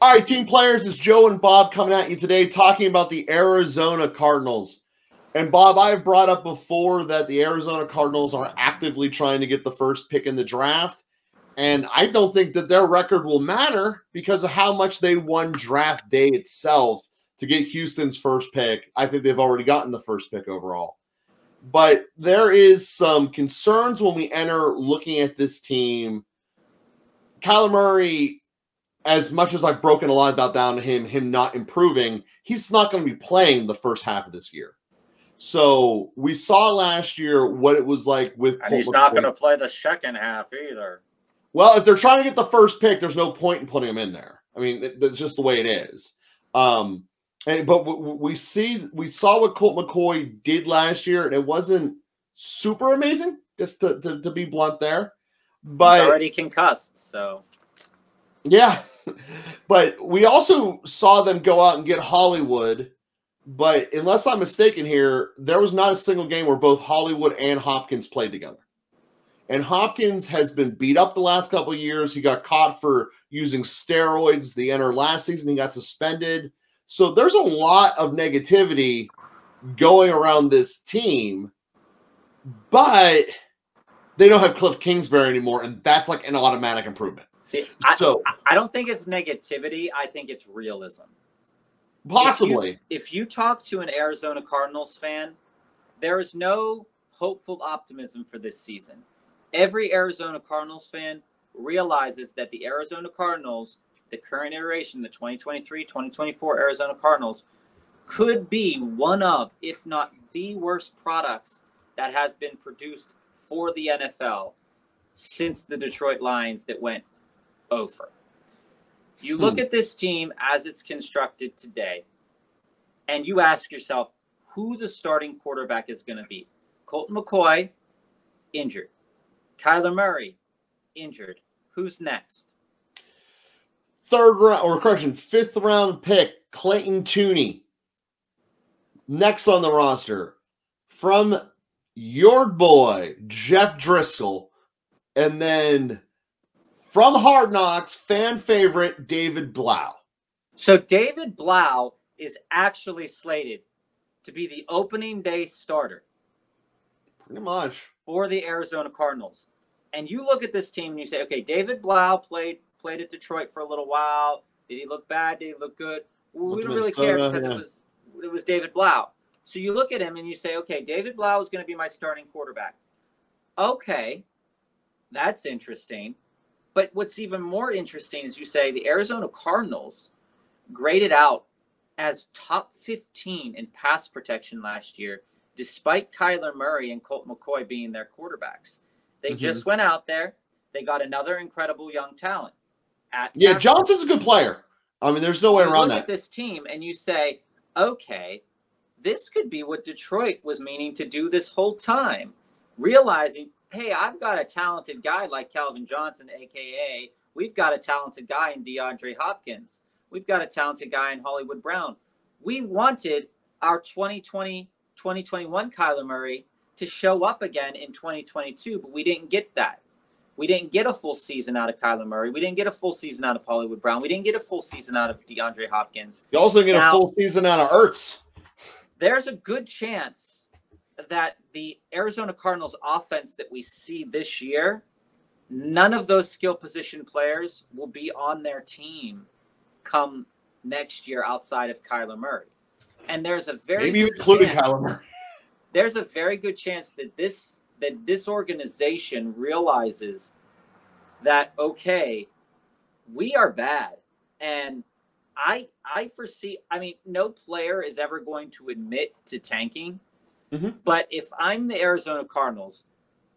All right, team players, it's Joe and Bob coming at you today talking about the Arizona Cardinals. And Bob, I've brought up before that the Arizona Cardinals are actively trying to get the first pick in the draft. And I don't think that their record will matter because of how much they won draft day itself to get Houston's first pick. I think they've already gotten the first pick overall. But there is some concerns when we enter looking at this team. Kyler Murray, as much as I've broken a lot about down to him not improving, he's not going to be playing the first half of this year. So we saw last year what it was like with and he's not going to play the second half either. Well, if they're trying to get the first pick, there's no point in putting him in there. I mean, that's just the way it is. But we saw what Colt McCoy did last year, and it wasn't super amazing, just to be blunt there. But he's already concussed, so yeah. But we also saw them go out and get Hollywood. But unless I'm mistaken here, there was not a single game where both Hollywood and Hopkins played together. And Hopkins has been beat up the last couple of years. He got caught for using steroids the end of last season. He got suspended. So there's a lot of negativity going around this team. But they don't have Cliff Kingsbury anymore, and that's like an automatic improvement. See, I don't think it's negativity. I think it's realism. Possibly. If you talk to an Arizona Cardinals fan, there is no hopeful optimism for this season. Every Arizona Cardinals fan realizes that the Arizona Cardinals, the current iteration, the 2023-2024 Arizona Cardinals, could be one of, if not the worst products that has been produced for the NFL since the Detroit Lions that went over. You look at this team as it's constructed today, and you ask yourself who the starting quarterback is going to be. Colt McCoy, injured. Kyler Murray, injured. Who's next? Fifth round pick, Clayton Tooney. Next on the roster, from your boy, Jeff Driscoll, and then from Hard Knocks, fan favorite, David Blau. So David Blau is actually slated to be the opening day starter. Pretty much. For the Arizona Cardinals. And you look at this team and you say, okay, David Blau played at Detroit for a little while. Did he look bad? Did he look good? Well, we don't really care because it was David Blau. So you look at him and you say, okay, David Blau is going to be my starting quarterback. Okay, that's interesting. But what's even more interesting is you say the Arizona Cardinals graded out as top 15 in pass protection last year, despite Kyler Murray and Colt McCoy being their quarterbacks. They just went out there. They got another incredible young talent. Yeah, Johnson's a good player. I mean, there's no way around that. You look at this team and you say, okay, this could be what Detroit was meaning to do this whole time, realizing, hey, I've got a talented guy like Calvin Johnson, a.k.a. we've got a talented guy in DeAndre Hopkins. We've got a talented guy in Hollywood Brown. We wanted our 2020, 2021 Kyler Murray to show up again in 2022, but we didn't get that. We didn't get a full season out of Kyler Murray. We didn't get a full season out of Hollywood Brown. We didn't get a full season out of DeAndre Hopkins. You also didn't get a full season out of Ertz. There's a good chance that the Arizona Cardinals offense that we see this year, none of those skill position players will be on their team come next year outside of Kyler Murray. And there's a very maybe including Kyler Murray. There's a very good chance that this organization realizes that, okay, we are bad. And I foresee, I mean, no player is ever going to admit to tanking. But if I'm the Arizona Cardinals,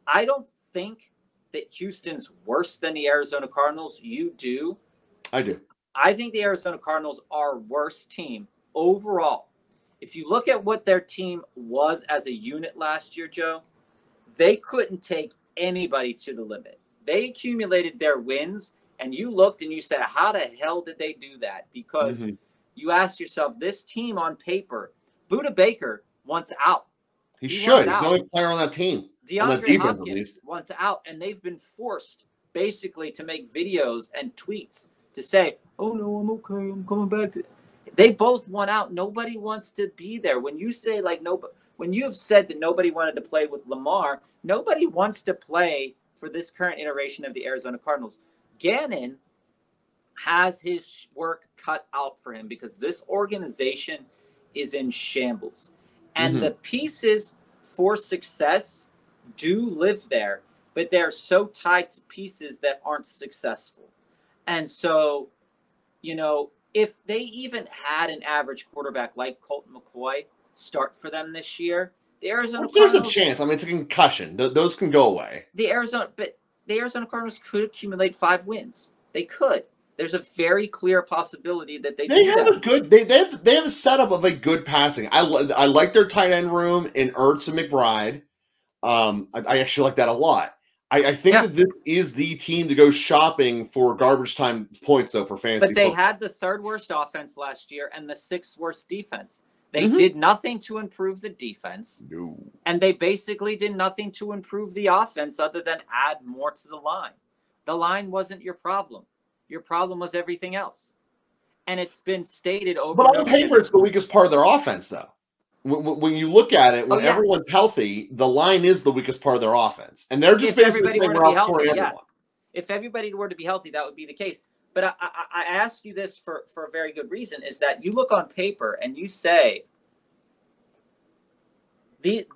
I don't think that Houston's worse than the Arizona Cardinals. You do. I do. I think the Arizona Cardinals are a worse team overall. If you look at what their team was as a unit last year, Joe, they couldn't take anybody to the limit. They accumulated their wins, and you looked and you said, how the hell did they do that? Because you asked yourself, this team on paper, Budda Baker wants out. He should. He's the only player on that team. DeAndre Hopkins wants out, and they've been forced basically to make videos and tweets to say, oh, no, I'm okay. I'm coming back to – they both won out. Nobody wants to be there. When you say like nobody – when you have said that nobody wanted to play with Lamar, nobody wants to play for this current iteration of the Arizona Cardinals. Gannon has his work cut out for him because this organization is in shambles. And the pieces for success do live there, but they're so tied to pieces that aren't successful. And so, you know, if they even had an average quarterback like Colt McCoy start for them this year, the Arizona Cardinals, there's a chance. I mean, it's a concussion. Those can go away. The Arizona Cardinals could accumulate 5 wins. They could. There's a very clear possibility that they have a good they have a setup of a good passing. I like their tight end room in Ertz and McBride. I actually like that a lot. I think that this is the team to go shopping for garbage time points though for fantasy. But they had the 3rd worst offense last year and the 6th worst defense. They did nothing to improve the defense. No. And they basically did nothing to improve the offense other than add more to the line. The line wasn't your problem. Your problem was everything else. And it's been stated over and over. But on paper, again. it's the weakest part of their offense, though. When you look at it, when everyone's healthy, the line is the weakest part of their offense. And they're just basically saying we're outscoring everyone. If everybody were to be healthy, that would be the case. But I ask you this for a very good reason, is that you look on paper and you say the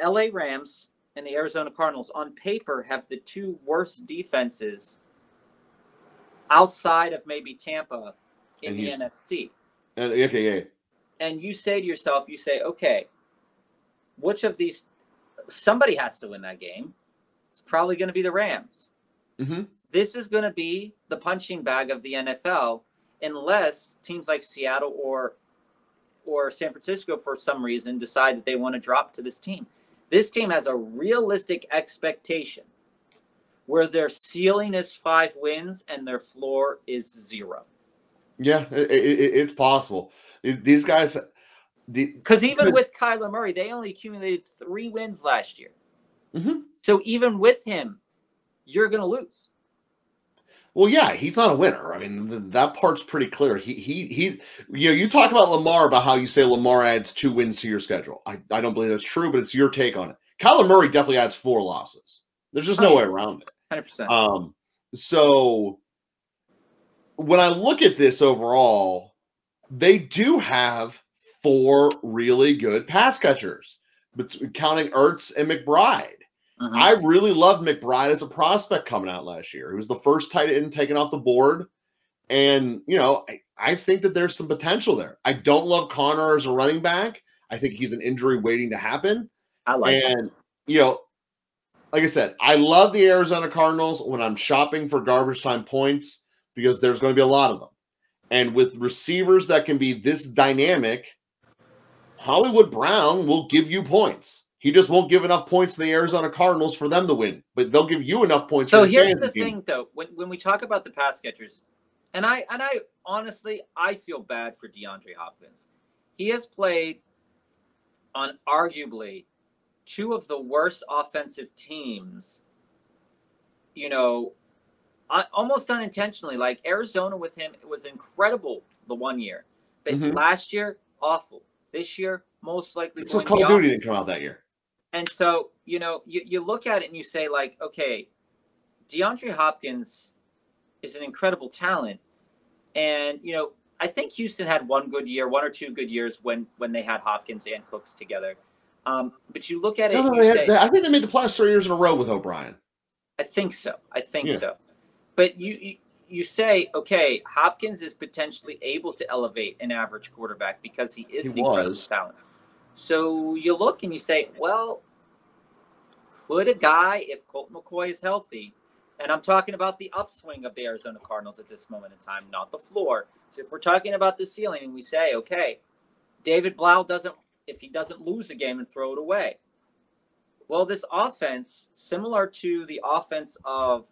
LA Rams and the Arizona Cardinals on paper have the 2 worst defenses outside of maybe Tampa in the NFC. And you say to yourself, okay, which of these, somebody has to win that game. It's probably going to be the Rams. This is going to be the punching bag of the NFL unless teams like Seattle or San Francisco, for some reason, decide that they want to drop to this team. This team has a realistic expectation where their ceiling is 5 wins and their floor is 0. Yeah, it's possible. These guys, because even with Kyler Murray, they only accumulated 3 wins last year. So even with him, you're going to lose. Well, yeah, he's not a winner. I mean, that part's pretty clear. You know, you talk about Lamar, about how you say Lamar adds 2 wins to your schedule. I don't believe that's true, but it's your take on it. Kyler Murray definitely adds 4 losses. There's just no way around it. 100%. So when I look at this overall, they do have 4 really good pass catchers, but counting Ertz and McBride. I really loved McBride as a prospect coming out last year. He was the first tight end taken off the board. And, you know, I think that there's some potential there. I don't love Connor as a running back. I think he's an injury waiting to happen. I like him. You know, like I said, I love the Arizona Cardinals when I'm shopping for garbage time points because there's going to be a lot of them. And with receivers that can be this dynamic, Hollywood Brown will give you points. He just won't give enough points to the Arizona Cardinals for them to win, but they'll give you enough points. So here's the thing, though. When we talk about the pass catchers, and I honestly, I feel bad for DeAndre Hopkins. He has played on arguably 2 of the worst offensive teams, you know, almost unintentionally. Like Arizona with him, it was incredible the one year. But last year, awful. This year, most likely. It's just Call of Duty didn't come out that year. And so, you know, you look at it and you say, like, okay, DeAndre Hopkins is an incredible talent. And, you know, I think Houston had 1 or 2 good years when they had Hopkins and Cooks together. But you look at it. I think they made the playoffs 3 years in a row with O'Brien. I think so. So. But you say, okay, Hopkins is potentially able to elevate an average quarterback because he is an incredible talent. So you look and you say, well, could a guy, if Colt McCoy is healthy, and I'm talking about the upswing of the Arizona Cardinals at this moment in time, not the floor. So if we're talking about the ceiling and we say, okay, David Blau if he doesn't lose a game and throw it away. Well, this offense, similar to the offense of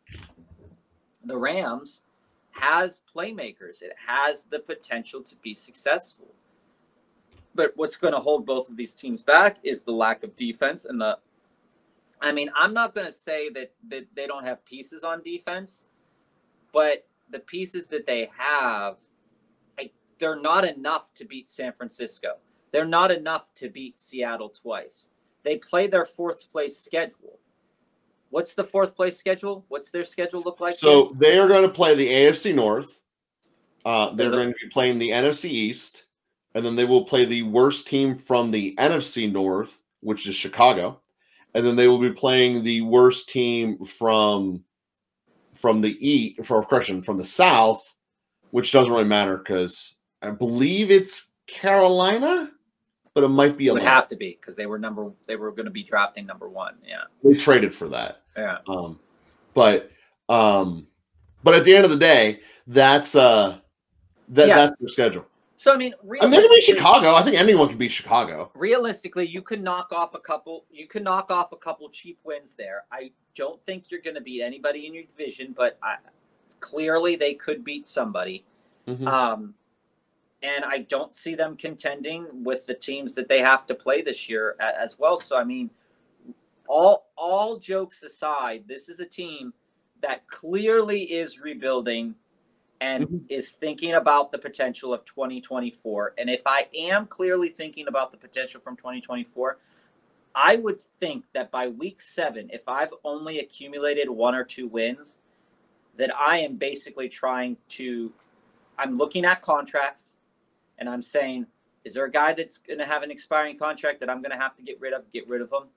the Rams, has playmakers. It has the potential to be successful. But what's going to hold both of these teams back is the lack of defense and I'm not going to say that they don't have pieces on defense, but the pieces that they have, they're not enough to beat San Francisco. They're not enough to beat Seattle twice. They play their fourth place schedule. What's the fourth place schedule? What's their schedule look like? So they are going to play the AFC North. They're going to be playing the NFC East, and then they will play the worst team from the NFC North, which is Chicago, and then they will be playing the worst team from the South, which doesn't really matter because I believe it's Carolina, but it might be. It would have to be because they were going to be drafting number 1. Yeah, they traded for that. Yeah. But at the end of the day, that's their schedule. So I mean, they can beat Chicago. I think anyone can beat Chicago. Realistically, you could knock off a couple cheap wins there. I don't think you're going to beat anybody in your division, but clearly they could beat somebody. Mm-hmm. And I don't see them contending with the teams that they have to play this year as well. So I mean, all jokes aside, this is a team that clearly is rebuilding and is thinking about the potential of 2024. And if I am clearly thinking about the potential from 2024, I would think that by week 7, if I've only accumulated 1 or 2 wins, that I am basically I'm looking at contracts and I'm saying, is there a guy that's going to have an expiring contract that I'm going to have to get rid of him?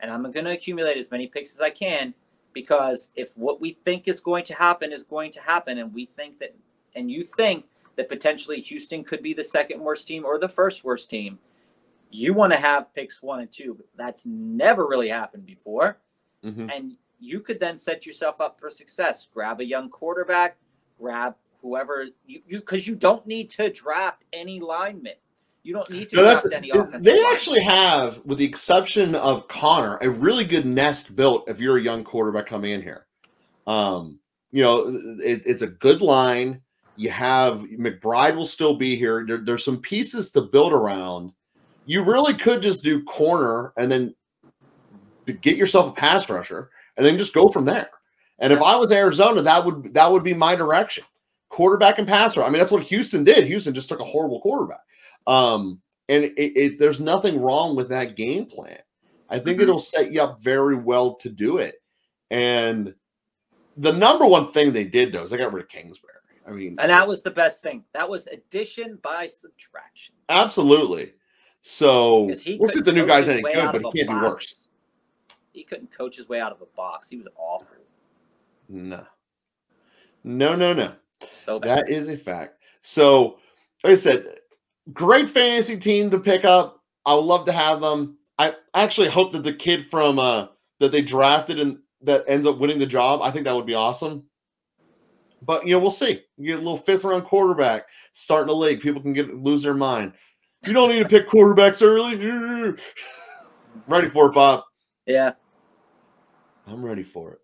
And I'm going to accumulate as many picks as I can, because if what we think is going to happen is going to happen, and you think that potentially Houston could be the second worst team or the first worst team, you want to have picks 1 and 2. But that's never really happened before. Mm-hmm. And you could then set yourself up for success. Grab a young quarterback, grab whoever because you don't need to draft any linemen. You don't need to draft any offensive. They actually have, with the exception of Connor, a really good nest built if you're a young quarterback coming in here. It's a good line. You have McBride will still be here. There's some pieces to build around. You really could just do corner and then get yourself a pass rusher and then just go from there. And if I was Arizona, that would be my direction. Quarterback and passer. I mean, that's what Houston did. Houston just took a horrible quarterback. And there's nothing wrong with that game plan. I think it'll set you up very well to do it. And the number one thing they did, though, is they got rid of Kingsbury. I mean, and that was the best thing. That was addition by subtraction. Absolutely. So we'll see if the new guy's any good, but he can't be worse. He couldn't coach his way out of a box. He was awful. No. So bad. That is a fact. So, like I said, great fantasy team to pick up. I would love to have them. I actually hope that the kid from that they drafted and that ends up winning the job, I think that would be awesome. But, we'll see. You get a little 5th-round quarterback starting the league. People can lose their mind. You don't need to pick quarterbacks early. Ready for it, Bob? Yeah. I'm ready for it.